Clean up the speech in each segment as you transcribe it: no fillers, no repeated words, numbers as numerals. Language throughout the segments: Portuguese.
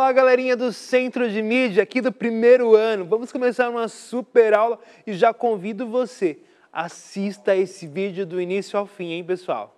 Fala, galerinha do Centro de Mídia, aqui do primeiro ano. Vamos começar uma super aula e já convido você, assista esse vídeo do início ao fim, hein, pessoal?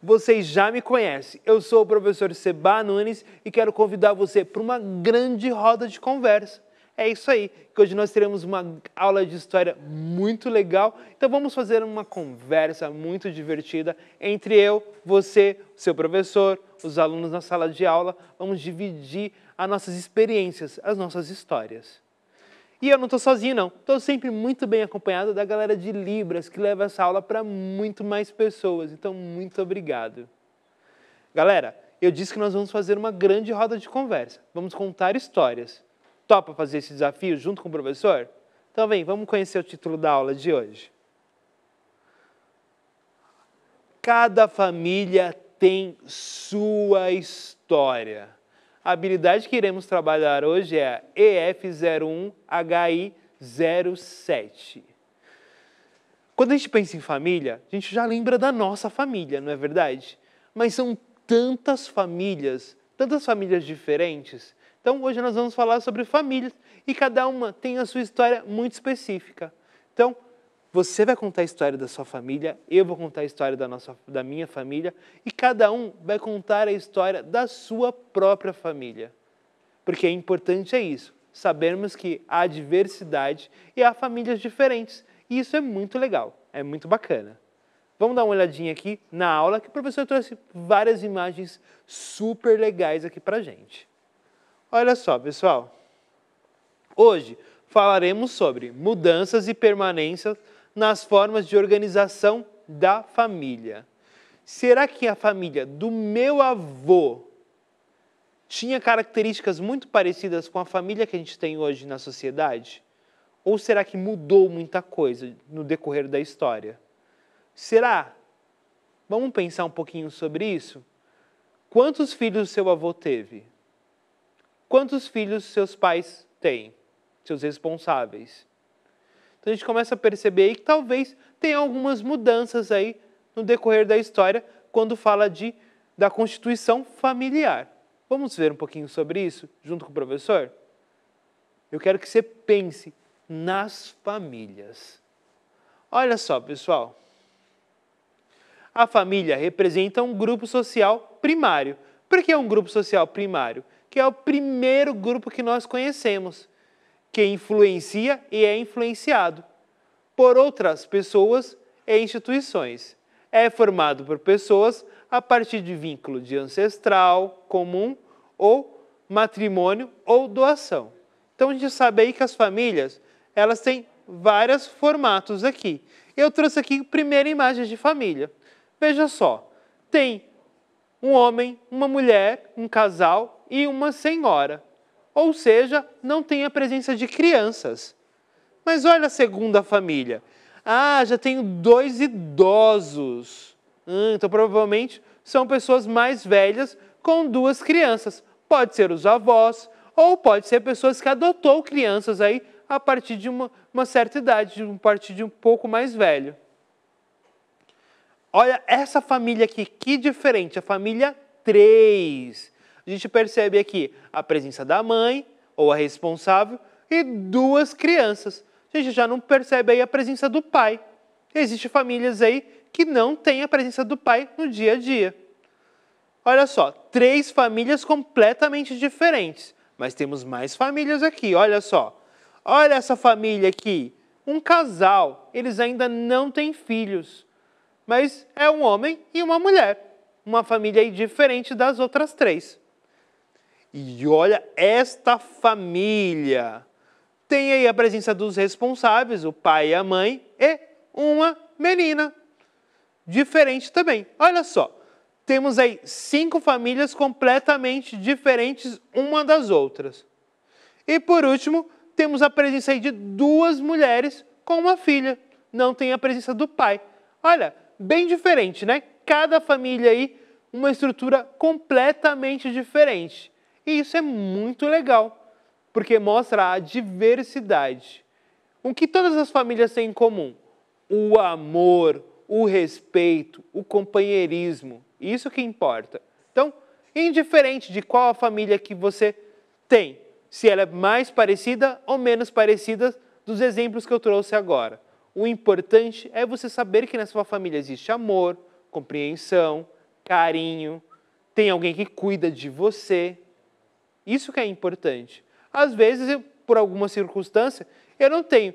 Vocês já me conhecem, eu sou o professor Seba Nunes e quero convidar você para uma grande roda de conversa. É isso aí, que hoje nós teremos uma aula de história muito legal, então vamos fazer uma conversa muito divertida entre eu, você, seu professor, os alunos na sala de aula, vamos dividir as nossas experiências, as nossas histórias. E eu não estou sozinho não, estou sempre muito bem acompanhado da galera de Libras que leva essa aula para muito mais pessoas, então muito obrigado. Galera, eu disse que nós vamos fazer uma grande roda de conversa, vamos contar histórias. Topa fazer esse desafio junto com o professor? Então vem, vamos conhecer o título da aula de hoje. Cada família tem sua história. A habilidade que iremos trabalhar hoje é a EF01HI07. Quando a gente pensa em família, a gente já lembra da nossa família, não é verdade? Mas são tantas famílias diferentes. Então, hoje nós vamos falar sobre famílias e cada uma tem a sua história muito específica. Então, você vai contar a história da sua família, eu vou contar a história da minha família e cada um vai contar a história da sua própria família. Porque é importante isso, sabermos que há diversidade e há famílias diferentes. E isso é muito legal, é muito bacana. Vamos dar uma olhadinha aqui na aula que o professor trouxe várias imagens super legais aqui pra gente. Olha só, pessoal, hoje falaremos sobre mudanças e permanências nas formas de organização da família. Será que a família do meu avô tinha características muito parecidas com a família que a gente tem hoje na sociedade? Ou será que mudou muita coisa no decorrer da história? Será? Vamos pensar um pouquinho sobre isso? Quantos filhos seu avô teve? Quantos filhos seus pais têm? Seus responsáveis? Então a gente começa a perceber aí que talvez tenha algumas mudanças aí no decorrer da história quando fala da constituição familiar. Vamos ver um pouquinho sobre isso junto com o professor? Eu quero que você pense nas famílias. Olha só, pessoal. A família representa um grupo social primário. Por que é um grupo social primário? Que é o primeiro grupo que nós conhecemos, que influencia e é influenciado por outras pessoas e instituições. É formado por pessoas a partir de vínculo de ancestral, comum, ou matrimônio ou doação. Então a gente sabe aí que as famílias, elas têm vários formatos aqui. Eu trouxe aqui a primeira imagem de família. Veja só, tem um homem, uma mulher, um casal e uma senhora. Ou seja, não tem a presença de crianças. Mas olha a segunda família. Ah, já tenho 2 idosos. Então provavelmente são pessoas mais velhas com 2 crianças. Pode ser os avós ou pode ser pessoas que adotou crianças aí a partir de uma certa idade, a partir de um pouco mais velho. Olha essa família aqui, que diferente, a família 3. A gente percebe aqui a presença da mãe, ou a responsável, e 2 crianças. A gente já não percebe aí a presença do pai. Existem famílias aí que não têm a presença do pai no dia a dia. Olha só, 3 famílias completamente diferentes. Mas temos mais famílias aqui, olha só. Olha essa família aqui, um casal, eles ainda não têm filhos. Mas é um homem e uma mulher. Uma família aí diferente das outras 3. E olha esta família. Tem aí a presença dos responsáveis, o pai e a mãe, e uma menina. Diferente também. Olha só, temos aí 5 famílias completamente diferentes uma das outras. E por último, temos a presença aí de 2 mulheres com uma filha. Não tem a presença do pai. Olha, bem diferente, né? Cada família aí, uma estrutura completamente diferente. E isso é muito legal, porque mostra a diversidade. O que todas as famílias têm em comum? O amor, o respeito, o companheirismo. Isso que importa. Então, indiferente de qual a família que você tem, se ela é mais parecida ou menos parecida dos exemplos que eu trouxe agora. O importante é você saber que na sua família existe amor, compreensão, carinho, tem alguém que cuida de você. Isso que é importante. Às vezes, por alguma circunstância, eu não tenho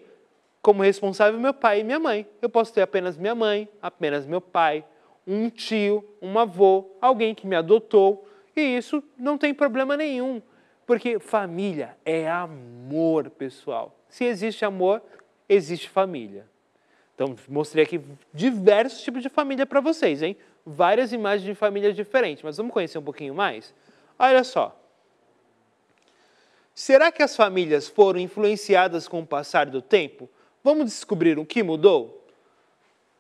como responsável meu pai e minha mãe. Eu posso ter apenas minha mãe, apenas meu pai, um tio, um avô, alguém que me adotou. E isso não tem problema nenhum. Porque família é amor, pessoal. Se existe amor, existe família. Então, mostrei aqui diversos tipos de família para vocês, hein? Várias imagens de famílias diferentes, mas vamos conhecer um pouquinho mais? Olha só. Será que as famílias foram influenciadas com o passar do tempo? Vamos descobrir o que mudou?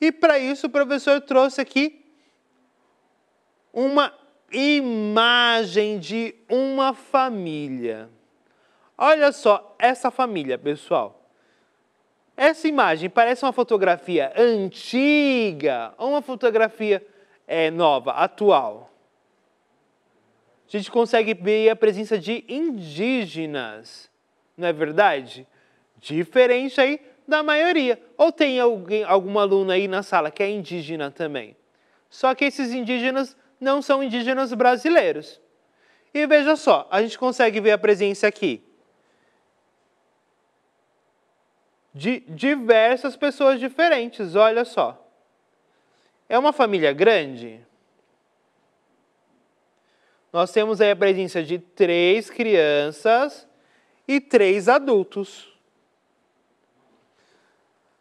E para isso o professor trouxe aqui uma imagem de uma família. Olha só essa família, pessoal. Essa imagem parece uma fotografia antiga ou uma fotografia nova, atual? A gente consegue ver a presença de indígenas, não é verdade? Diferente aí da maioria. Ou tem algum aluno aí na sala que é indígena também? Só que esses indígenas não são indígenas brasileiros. E veja só, a gente consegue ver a presença aqui de diversas pessoas diferentes, olha só. É uma família grande? Nós temos aí a presença de 3 crianças e 3 adultos.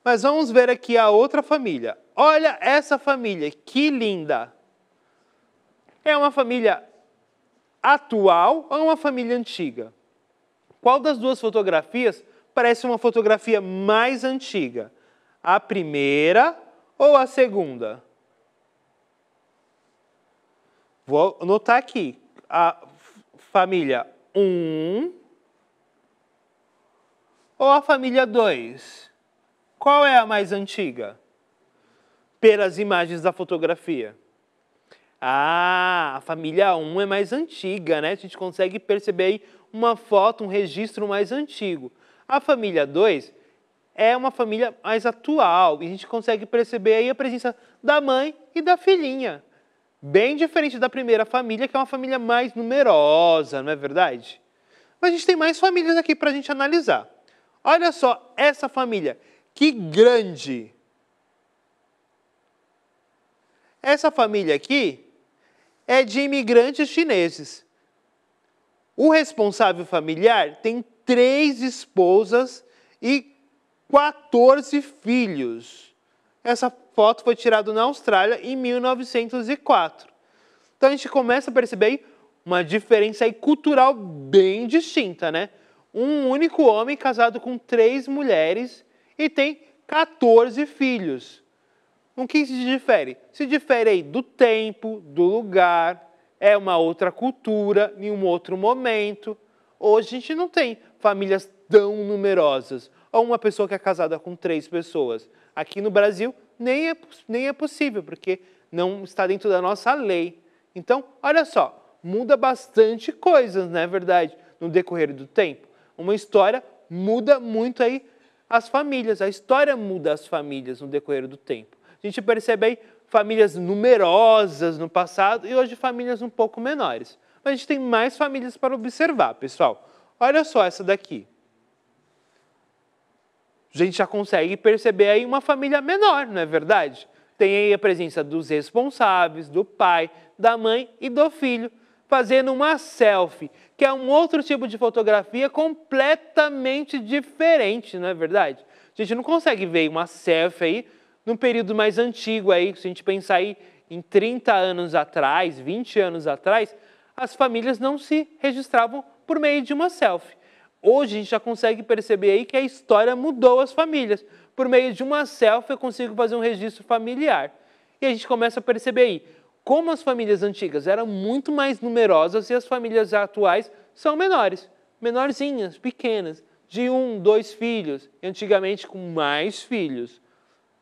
Mas vamos ver aqui a outra família. Olha essa família, que linda! É uma família atual ou uma família antiga? Qual das duas fotografias parece uma fotografia mais antiga? A primeira ou a segunda? Vou anotar aqui. A família 1 ou a família 2? Qual é a mais antiga? Pelas imagens da fotografia. Ah, a família 1 é mais antiga, né? A gente consegue perceber aí uma foto, um registro mais antigo. A família 2 é uma família mais atual. E a gente consegue perceber aí a presença da mãe e da filhinha. Bem diferente da primeira família, que é uma família mais numerosa, não é verdade? Mas a gente tem mais famílias aqui para a gente analisar. Olha só essa família, que grande! Essa família aqui é de imigrantes chineses. O responsável familiar tem 3 esposas e 14 filhos. Essa foto foi tirada na Austrália em 1904. Então a gente começa a perceber aí uma diferença aí cultural bem distinta, né? Um único homem casado com 3 mulheres e tem 14 filhos. O que se difere? Se difere aí do tempo, do lugar, é uma outra cultura, em um outro momento. Hoje a gente não tem famílias tão numerosas. Ou uma pessoa que é casada com 3 pessoas. Aqui no Brasil nem é possível, porque não está dentro da nossa lei. Então, olha só, muda bastante coisas, não é verdade? No decorrer do tempo. Uma história muda muito aí as famílias. A história muda as famílias no decorrer do tempo. A gente percebe aí famílias numerosas no passado e hoje famílias um pouco menores. Mas a gente tem mais famílias para observar, pessoal. Olha só essa daqui. A gente já consegue perceber aí uma família menor, não é verdade? Tem aí a presença dos responsáveis, do pai, da mãe e do filho, fazendo uma selfie, que é um outro tipo de fotografia completamente diferente, não é verdade? A gente não consegue ver uma selfie aí num período mais antigo aí, se a gente pensar aí em 30 anos atrás, 20 anos atrás, as famílias não se registravam por meio de uma selfie. Hoje a gente já consegue perceber aí que a história mudou as famílias. Por meio de uma selfie eu consigo fazer um registro familiar. E a gente começa a perceber aí como as famílias antigas eram muito mais numerosas e as famílias atuais são menores. Menorzinhas, pequenas, de 1, 2 filhos. E antigamente com mais filhos.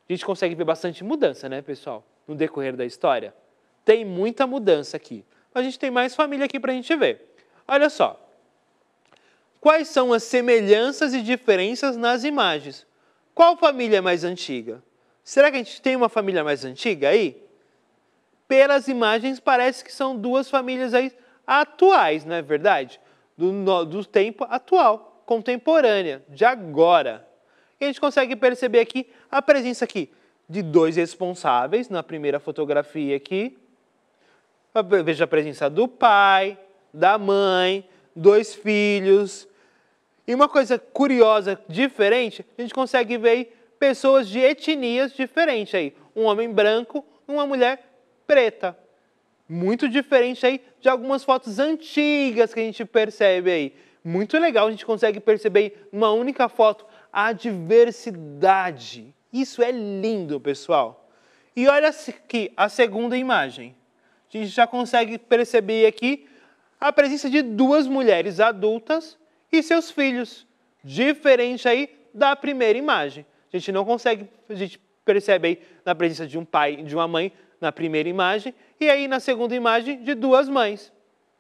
A gente consegue ver bastante mudança, né, pessoal? No decorrer da história. Tem muita mudança aqui. a gente tem mais família aqui para a gente ver. Olha só. Quais são as semelhanças e diferenças nas imagens? Qual família é mais antiga? Será que a gente tem uma família mais antiga aí? Pelas imagens, parece que são duas famílias aí atuais, não é verdade? Do tempo atual, contemporânea, de agora. E a gente consegue perceber aqui a presença aqui de dois responsáveis, na primeira fotografia aqui. Veja a presença do pai, da mãe, dois filhos. E uma coisa curiosa, diferente, a gente consegue ver aí pessoas de etnias diferentes aí. Um homem branco, uma mulher preta. Muito diferente aí de algumas fotos antigas que a gente percebe aí. Muito legal, a gente consegue perceber aí numa única foto a diversidade. Isso é lindo, pessoal. E olha aqui a segunda imagem. A gente já consegue perceber aqui a presença de duas mulheres adultas e seus filhos. Diferente aí da primeira imagem. A gente percebe aí na presença de um pai e de uma mãe na primeira imagem, e aí na segunda imagem de duas mães.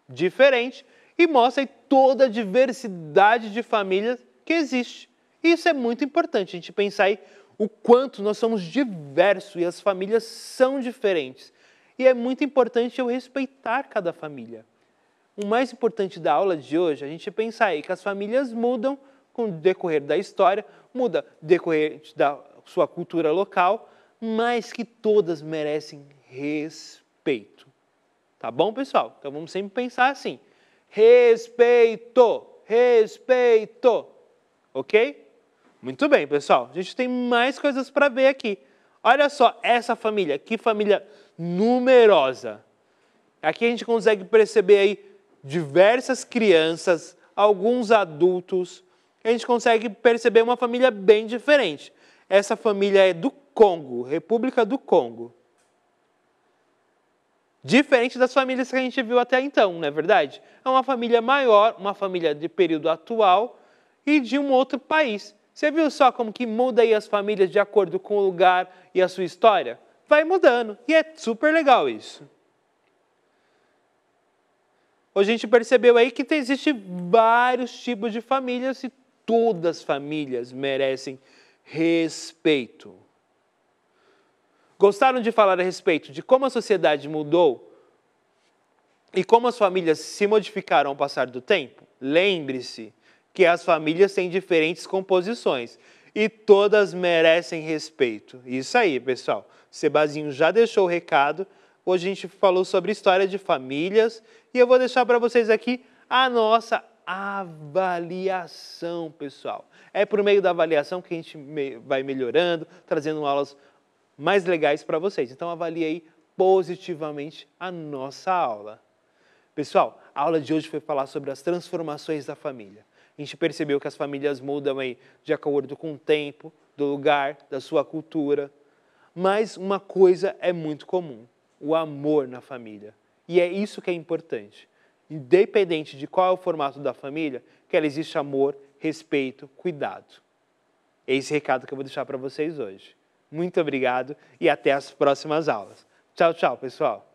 Diferente, e mostra aí toda a diversidade de famílias que existe. Isso é muito importante, a gente pensar aí o quanto nós somos diversos e as famílias são diferentes. E é muito importante eu respeitar cada família. O mais importante da aula de hoje é a gente pensar aí que as famílias mudam com o decorrer da história, muda o decorrer da sua cultura local, mas que todas merecem respeito. Tá bom, pessoal? Então vamos sempre pensar assim. Respeito! Respeito! Ok? Muito bem, pessoal. A gente tem mais coisas para ver aqui. Olha só essa família. Que família numerosa. Aqui a gente consegue perceber aí diversas crianças, alguns adultos. A gente consegue perceber uma família bem diferente. Essa família é do Congo, República do Congo. Diferente das famílias que a gente viu até então, não é verdade? É uma família maior, uma família de período atual e de um outro país. Você viu só como que muda aí as famílias de acordo com o lugar e a sua história? Vai mudando e é super legal isso. Hoje a gente percebeu aí que existem vários tipos de famílias e todas as famílias merecem respeito. Gostaram de falar a respeito de como a sociedade mudou e como as famílias se modificaram ao passar do tempo? Lembre-se que as famílias têm diferentes composições e todas merecem respeito. Isso aí, pessoal. Sebazinho já deixou o recado. Hoje a gente falou sobre história de famílias e eu vou deixar para vocês aqui a nossa avaliação, pessoal. É por meio da avaliação que a gente vai melhorando, trazendo aulas mais legais para vocês. Então avalie aí positivamente a nossa aula. Pessoal, a aula de hoje foi falar sobre as transformações da família. A gente percebeu que as famílias mudam aí de acordo com o tempo, do lugar, da sua cultura. Mas uma coisa é muito comum, o amor na família. E é isso que é importante. Independente de qual é o formato da família, que ela existe amor, respeito, cuidado. É esse recado que eu vou deixar para vocês hoje. Muito obrigado e até as próximas aulas. Tchau, tchau, pessoal!